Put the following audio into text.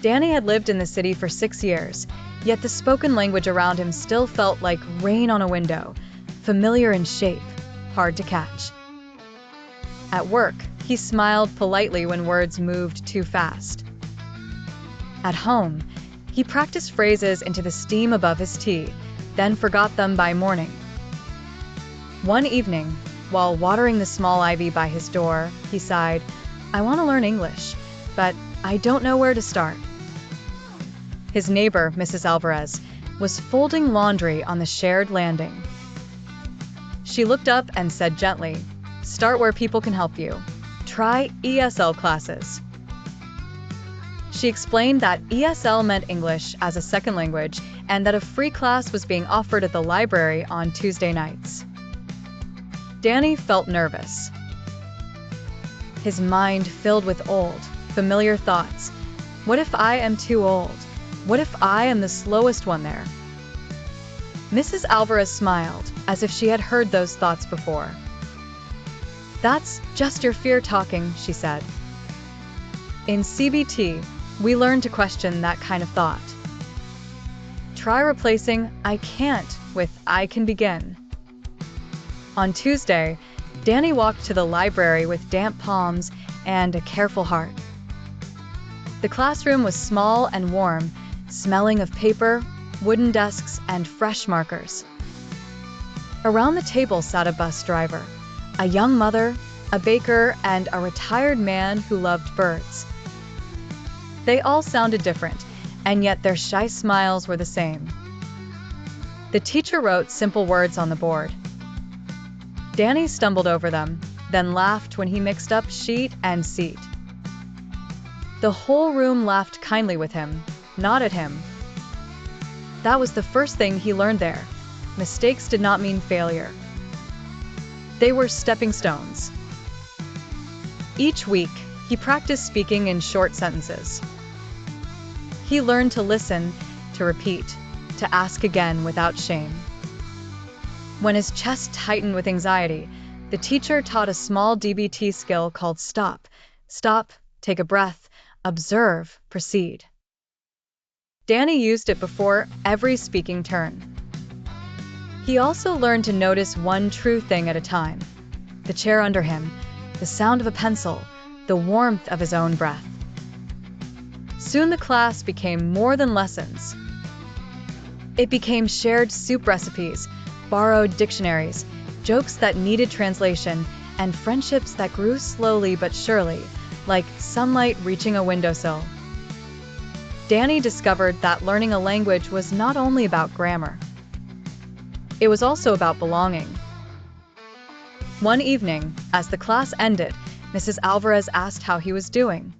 Dani had lived in the city for 6 years, yet the spoken language around him still felt like rain on a window, familiar in shape, hard to catch. At work, he smiled politely when words moved too fast. At home, he practiced phrases into the steam above his tea, then forgot them by morning. One evening, while watering the small ivy by his door, he sighed, "I want to learn English, but I don't know where to start." His neighbor, Mrs. Alvarez, was folding laundry on the shared landing. She looked up and said gently, "Start where people can help you. Try ESL classes." She explained that ESL meant English as a second language and that a free class was being offered at the library on Tuesday nights. Dani felt nervous. His mind filled with old, familiar thoughts. What if I am too old? What if I am the slowest one there? Mrs. Alvarez smiled, as if she had heard those thoughts before. "That's just your fear talking," she said. In CBT, we learn to question that kind of thought. Try replacing "I can't" with "I can begin." On Tuesday, Dani walked to the library with damp palms and a careful heart. The classroom was small and warm, smelling of paper, wooden desks, and fresh markers. Around the table sat a bus driver, a young mother, a baker, and a retired man who loved birds. They all sounded different, and yet their shy smiles were the same. The teacher wrote simple words on the board. Dani stumbled over them, then laughed when he mixed up sheet and seat. The whole room laughed kindly with him, not at him. That was the first thing he learned there. Mistakes did not mean failure. They were stepping stones. Each week, he practiced speaking in short sentences. He learned to listen, to repeat, to ask again without shame. When his chest tightened with anxiety, the teacher taught a small DBT skill called stop. Stop, take a breath, observe, proceed. Dani used it before every speaking turn. He also learned to notice one true thing at a time: the chair under him, the sound of a pencil, the warmth of his own breath. Soon the class became more than lessons. It became shared soup recipes, borrowed dictionaries, jokes that needed translation, and friendships that grew slowly but surely, like sunlight reaching a windowsill. Dani discovered that learning a language was not only about grammar. It was also about belonging. One evening, as the class ended, Mrs. Alvarez asked how he was doing.